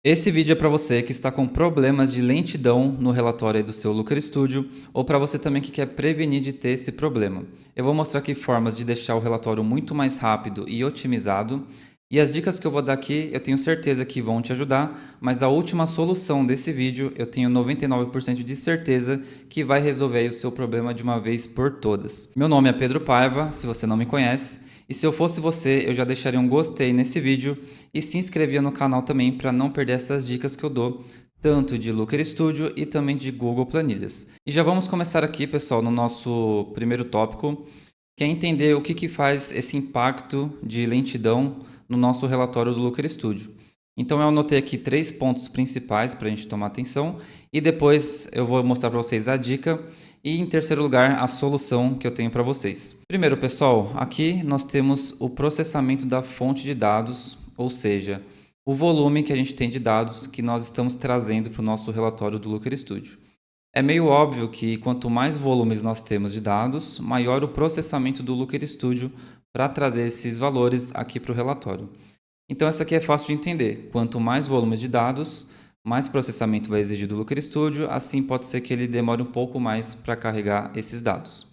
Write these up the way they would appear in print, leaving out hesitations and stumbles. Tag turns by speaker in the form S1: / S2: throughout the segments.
S1: Esse vídeo é para você que está com problemas de lentidão no relatório aí do seu Looker Studio ou para você também que quer prevenir de ter esse problema. Eu vou mostrar aqui formas de deixar o relatório muito mais rápido e otimizado. E as dicas que eu vou dar aqui, eu tenho certeza que vão te ajudar, mas a última solução desse vídeo, eu tenho 99% de certeza que vai resolver aí o seu problema de uma vez por todas. Meu nome é Pedro Paiva, se você não me conhece, e se eu fosse você, eu já deixaria um gostei nesse vídeo e se inscrevia no canal também para não perder essas dicas que eu dou, tanto de Looker Studio e também de Google Planilhas. E já vamos começar aqui, pessoal, no nosso primeiro tópico, que é entender o que faz esse impacto de lentidão no nosso relatório do Looker Studio. Então eu anotei aqui 3 pontos principais para a gente tomar atenção e depois eu vou mostrar para vocês a dica e, em terceiro lugar, a solução que eu tenho para vocês. Primeiro, pessoal, aqui nós temos o processamento da fonte de dados, ou seja, o volume que a gente tem de dados que nós estamos trazendo para o nosso relatório do Looker Studio. É meio óbvio que quanto mais volumes nós temos de dados, maior o processamento do Looker Studio para trazer esses valores aqui para o relatório. Então essa aqui é fácil de entender. Quanto mais volumes de dados, mais processamento vai exigir do Looker Studio, assim pode ser que ele demore um pouco mais para carregar esses dados.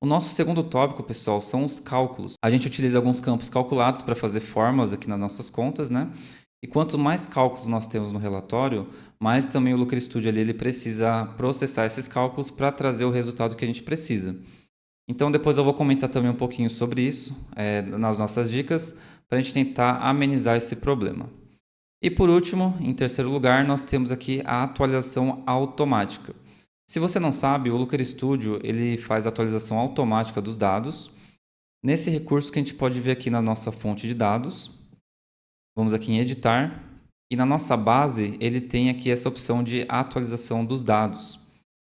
S1: O nosso segundo tópico, pessoal, são os cálculos. A gente utiliza alguns campos calculados para fazer fórmulas aqui nas nossas contas, né? E quanto mais cálculos nós temos no relatório, mais também o Looker Studio ali, ele precisa processar esses cálculos para trazer o resultado que a gente precisa. Então depois eu vou comentar também um pouquinho sobre isso nas nossas dicas, para a gente tentar amenizar esse problema. E por último, em terceiro lugar, nós temos aqui a atualização automática. Se você não sabe, o Looker Studio ele faz a atualização automática dos dados. Nesse recurso que a gente pode ver aqui na nossa fonte de dados, vamos aqui em editar, e na nossa base ele tem aqui essa opção de atualização dos dados.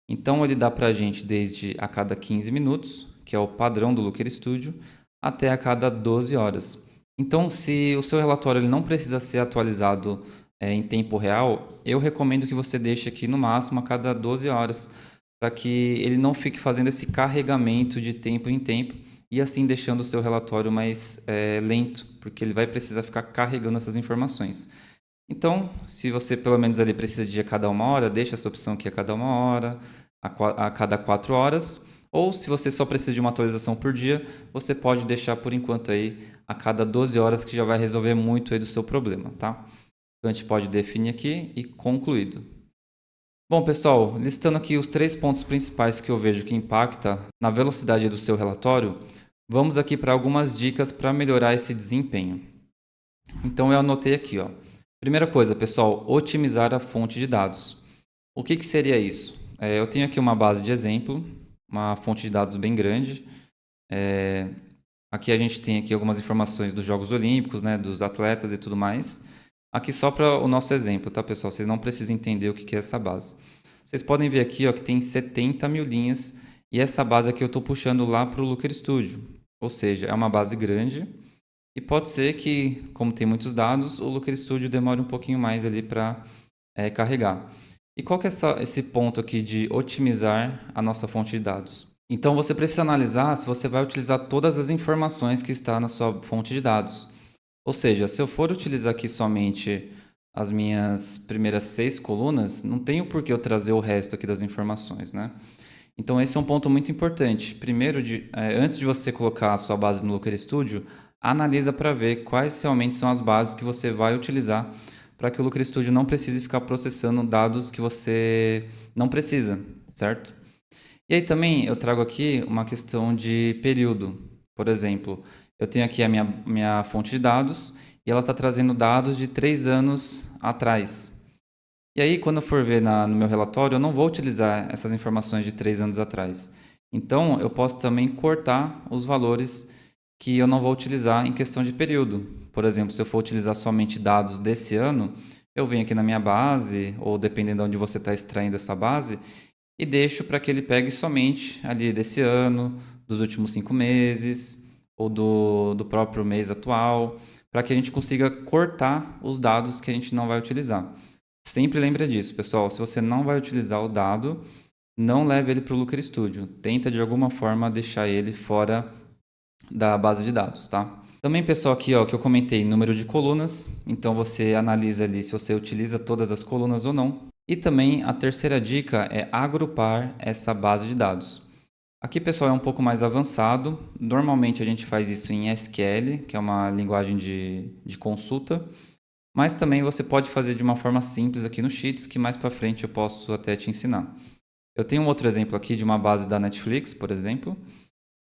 S1: Então ele dá para a gente desde a cada 15 minutos, que é o padrão do Looker Studio, até a cada 12 horas. Então, se o seu relatório ele não precisa ser atualizado em tempo real, eu recomendo que você deixe aqui no máximo a cada 12 horas, para que ele não fique fazendo esse carregamento de tempo em tempo e assim deixando o seu relatório mais lento, porque ele vai precisar ficar carregando essas informações. Então, se você pelo menos ali precisa de a cada 1 hora, deixa essa opção aqui a cada 1 hora, a cada 4 horas. Ou se você só precisa de uma atualização por dia, você pode deixar por enquanto aí a cada 12 horas, que já vai resolver muito aí do seu problema, tá? Então a gente pode definir aqui e concluído. Bom, pessoal, listando aqui os 3 pontos principais que eu vejo que impacta na velocidade do seu relatório, vamos aqui para algumas dicas para melhorar esse desempenho. Então eu anotei aqui, ó. Primeira coisa, pessoal, otimizar a fonte de dados. O que seria isso? Eu tenho aqui uma base de exemplo, uma fonte de dados bem grande. Aqui a gente tem aqui algumas informações dos Jogos Olímpicos, né, dos atletas e tudo mais. Aqui só para o nosso exemplo, tá, pessoal? Vocês não precisam entender o que é essa base. Vocês podem ver aqui, ó, que tem 70 mil linhas e essa base aqui eu estou puxando lá para o Looker Studio. Ou seja, é uma base grande e pode ser que, como tem muitos dados, o Looker Studio demore um pouquinho mais ali para carregar. E qual que é esse ponto aqui de otimizar a nossa fonte de dados? Então você precisa analisar se você vai utilizar todas as informações que está na sua fonte de dados. Ou seja, se eu for utilizar aqui somente as minhas primeiras 6 colunas, não tenho por que eu trazer o resto aqui das informações, né? Então esse é um ponto muito importante. Primeiro, antes de você colocar a sua base no Looker Studio, analisa para ver quais realmente são as bases que você vai utilizar para que o Looker Studio não precise ficar processando dados que você não precisa, certo? E aí também eu trago aqui uma questão de período. Por exemplo, eu tenho aqui a minha fonte de dados e ela está trazendo dados de 3 anos atrás. E aí, quando eu for ver no meu relatório, eu não vou utilizar essas informações de 3 anos atrás. Então, eu posso também cortar os valores que eu não vou utilizar em questão de período. Por exemplo, se eu for utilizar somente dados desse ano, eu venho aqui na minha base, ou dependendo de onde você está extraindo essa base, e deixo para que ele pegue somente ali desse ano, dos últimos 5 meses, ou do próprio mês atual, para que a gente consiga cortar os dados que a gente não vai utilizar. Sempre lembra disso, pessoal. Se você não vai utilizar o dado, não leve ele para o Looker Studio. Tenta de alguma forma deixar ele fora da base de dados, tá? Também, pessoal, aqui ó, que eu comentei, número de colunas. Então você analisa ali se você utiliza todas as colunas ou não. E também a terceira dica é agrupar essa base de dados. Aqui, pessoal, é um pouco mais avançado. Normalmente a gente faz isso em SQL, que é uma linguagem de consulta. Mas também você pode fazer de uma forma simples aqui no Sheets, que mais para frente eu posso até te ensinar. Eu tenho um outro exemplo aqui de uma base da Netflix, por exemplo.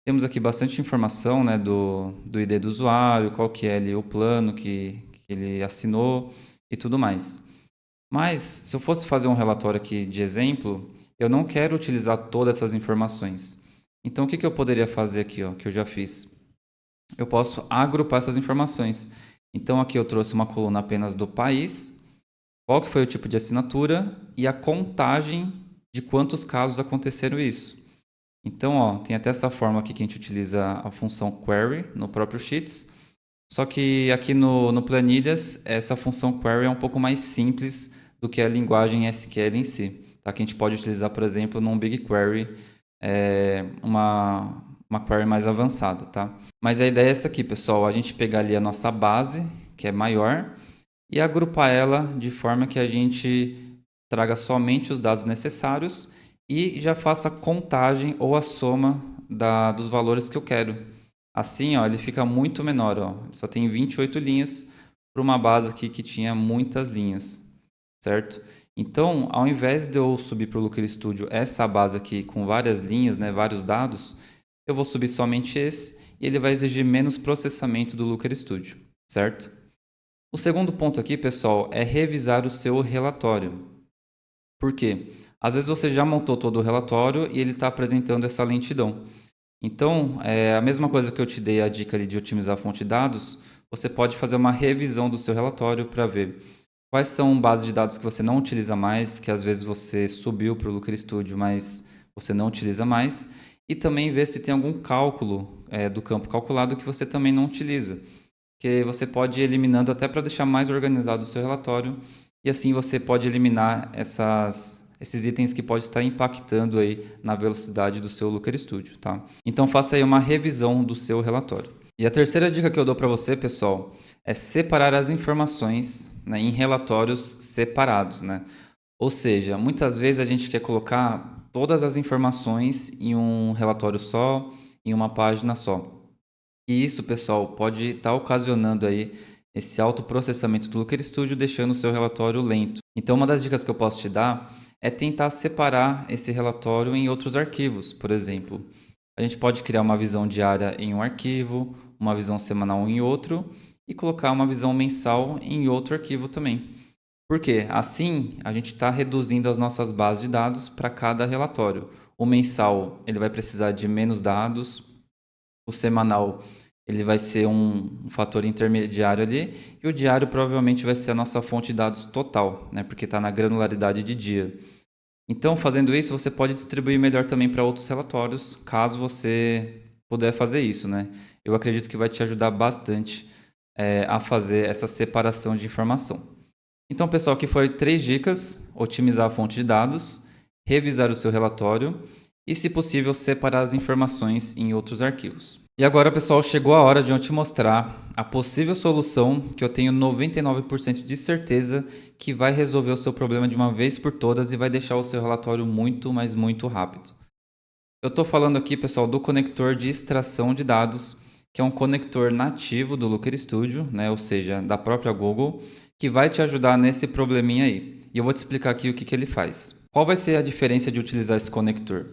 S1: Temos aqui bastante informação, né, do ID do usuário, qual que é ali o plano que ele assinou e tudo mais. Mas, se eu fosse fazer um relatório aqui de exemplo, eu não quero utilizar todas essas informações. Então, o que eu poderia fazer aqui, ó, que eu já fiz? Eu posso agrupar essas informações. Então, aqui eu trouxe uma coluna apenas do país, qual que foi o tipo de assinatura e a contagem de quantos casos aconteceram isso. Então, ó, tem até essa forma aqui que a gente utiliza a função query no próprio Sheets. Só que aqui no Planilhas, essa função query é um pouco mais simples do que a linguagem SQL em si. Tá? Que a gente pode utilizar, por exemplo, num BigQuery, uma query mais avançada. Tá? Mas a ideia é essa aqui, pessoal. A gente pegar ali a nossa base, que é maior, e agrupar ela de forma que a gente traga somente os dados necessários e já faça a contagem ou a soma dos valores que eu quero. Assim, ó, ele fica muito menor. Ó. Só tem 28 linhas para uma base aqui que tinha muitas linhas, certo? Então, ao invés de eu subir para o Looker Studio essa base aqui com várias linhas, né, vários dados, eu vou subir somente esse e ele vai exigir menos processamento do Looker Studio, certo? O segundo ponto aqui, pessoal, é revisar o seu relatório. Por quê? Às vezes você já montou todo o relatório e ele está apresentando essa lentidão. Então, a mesma coisa que eu te dei a dica ali de otimizar a fonte de dados, você pode fazer uma revisão do seu relatório para ver quais são bases de dados que você não utiliza mais, que às vezes você subiu para o Looker Studio, mas você não utiliza mais, e também ver se tem algum cálculo do campo calculado que você também não utiliza, que você pode ir eliminando até para deixar mais organizado o seu relatório, e assim você pode eliminar esses itens que podem estar impactando aí na velocidade do seu Looker Studio, tá? Então faça aí uma revisão do seu relatório. E a terceira dica que eu dou para você, pessoal, é separar as informações, né, em relatórios separados, né? Ou seja, muitas vezes a gente quer colocar todas as informações em um relatório só, em uma página só. E isso, pessoal, pode estar ocasionando aí esse autoprocessamento do Looker Studio, deixando o seu relatório lento. Então, uma das dicas que eu posso te dar é tentar separar esse relatório em outros arquivos. Por exemplo, a gente pode criar uma visão diária em um arquivo, uma visão semanal em outro e colocar uma visão mensal em outro arquivo também. Por quê? Assim, a gente está reduzindo as nossas bases de dados para cada relatório. O mensal ele vai precisar de menos dados, o semanal ele vai ser um fator intermediário ali e o diário provavelmente vai ser a nossa fonte de dados total, né? Porque está na granularidade de dia. Então, fazendo isso, você pode distribuir melhor também para outros relatórios, caso você puder fazer isso, né? Eu acredito que vai te ajudar bastante a fazer essa separação de informação. Então, pessoal, aqui foram 3 dicas: otimizar a fonte de dados, revisar o seu relatório e, se possível, separar as informações em outros arquivos. E agora, pessoal, chegou a hora de eu te mostrar a possível solução que eu tenho 99% de certeza que vai resolver o seu problema de uma vez por todas e vai deixar o seu relatório muito, mas muito rápido. Eu estou falando aqui, pessoal, do conector de extração de dados, que é um conector nativo do Looker Studio, né? Ou seja, da própria Google, que vai te ajudar nesse probleminha aí. E eu vou te explicar aqui o que ele faz. Qual vai ser a diferença de utilizar esse conector?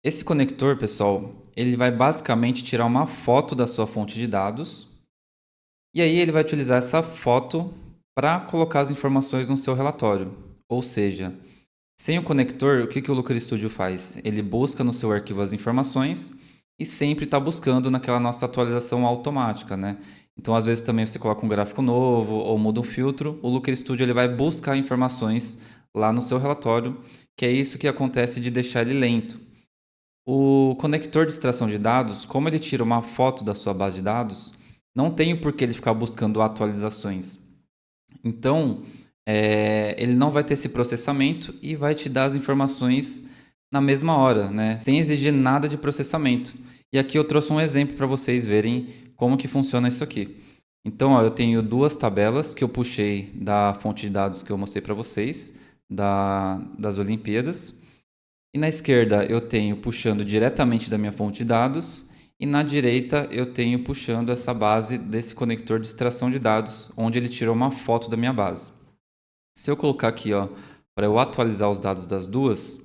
S1: Esse conector, pessoal, ele vai basicamente tirar uma foto da sua fonte de dados e aí ele vai utilizar essa foto para colocar as informações no seu relatório. Ou seja, sem o conector, o que o Looker Studio faz? Ele busca no seu arquivo as informações e sempre está buscando naquela nossa atualização automática, né? Então, às vezes também você coloca um gráfico novo ou muda um filtro, o Looker Studio ele vai buscar informações lá no seu relatório, que é isso que acontece de deixar ele lento. O conector de extração de dados, como ele tira uma foto da sua base de dados, não tem o porquê ele ficar buscando atualizações. Então, ele não vai ter esse processamento e vai te dar as informações na mesma hora, né? Sem exigir nada de processamento. E aqui eu trouxe um exemplo para vocês verem como que funciona isso aqui. Então, ó, eu tenho duas tabelas que eu puxei da fonte de dados que eu mostrei para vocês, das Olimpíadas. E na esquerda eu tenho puxando diretamente da minha fonte de dados. E na direita eu tenho puxando essa base desse conector de extração de dados, onde ele tirou uma foto da minha base. Se eu colocar aqui, ó, para eu atualizar os dados das duas,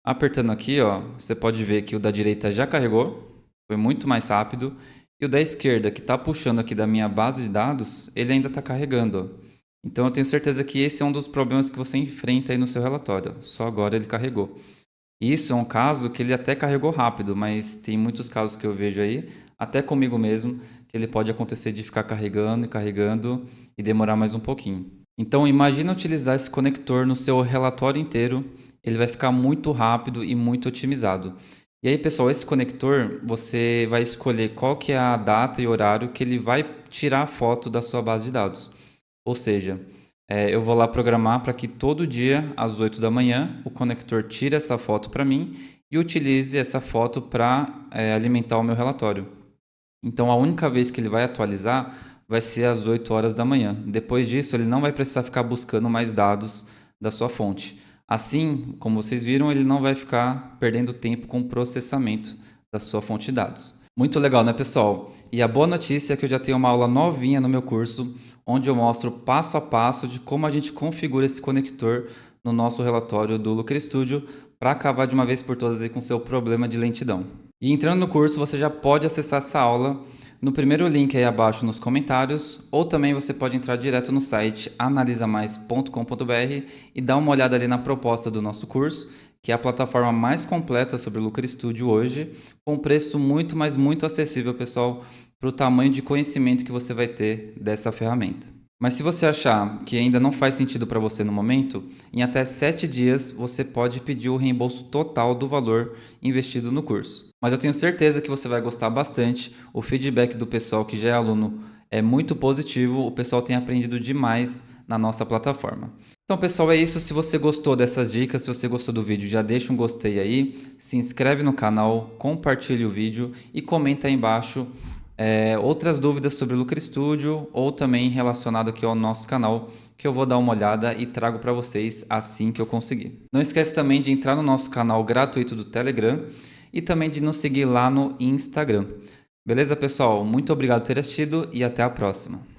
S1: apertando aqui, ó, você pode ver que o da direita já carregou, foi muito mais rápido. E o da esquerda, que está puxando aqui da minha base de dados, ele ainda está carregando, ó. Então eu tenho certeza que esse é um dos problemas que você enfrenta aí no seu relatório. Só agora ele carregou. Isso é um caso que ele até carregou rápido, mas tem muitos casos que eu vejo aí, até comigo mesmo, que ele pode acontecer de ficar carregando e carregando e demorar mais um pouquinho. Então imagina utilizar esse conector no seu relatório inteiro, ele vai ficar muito rápido e muito otimizado. E aí, pessoal, esse conector, você vai escolher qual que é a data e horário que ele vai tirar a foto da sua base de dados. Ou seja, eu vou lá programar para que todo dia, às 8 da manhã, o conector tire essa foto para mim e utilize essa foto para alimentar o meu relatório. Então, a única vez que ele vai atualizar vai ser às 8 horas da manhã. Depois disso, ele não vai precisar ficar buscando mais dados da sua fonte. Assim, como vocês viram, ele não vai ficar perdendo tempo com o processamento da sua fonte de dados. Muito legal, né, pessoal? E a boa notícia é que eu já tenho uma aula novinha no meu curso, onde eu mostro passo a passo de como a gente configura esse conector no nosso relatório do Looker Studio para acabar de uma vez por todas aí com o seu problema de lentidão. E entrando no curso, você já pode acessar essa aula no primeiro link aí abaixo nos comentários, ou também você pode entrar direto no site analisamais.com.br e dar uma olhada ali na proposta do nosso curso, que é a plataforma mais completa sobre o Looker Studio hoje, com um preço muito, mas muito acessível, pessoal, para o tamanho de conhecimento que você vai ter dessa ferramenta. Mas se você achar que ainda não faz sentido para você no momento, em até 7 dias você pode pedir o reembolso total do valor investido no curso. Mas eu tenho certeza que você vai gostar bastante, o feedback do pessoal que já é aluno é muito positivo, o pessoal tem aprendido demais na nossa plataforma. Então, pessoal, é isso. Se você gostou dessas dicas, se você gostou do vídeo, já deixa um gostei aí, se inscreve no canal, compartilhe o vídeo e comenta aí embaixo outras dúvidas sobre o Looker Studio ou também relacionado aqui ao nosso canal, que eu vou dar uma olhada e trago para vocês assim que eu conseguir. Não esquece também de entrar no nosso canal gratuito do Telegram e também de nos seguir lá no Instagram. Beleza, pessoal? Muito obrigado por ter assistido e até a próxima.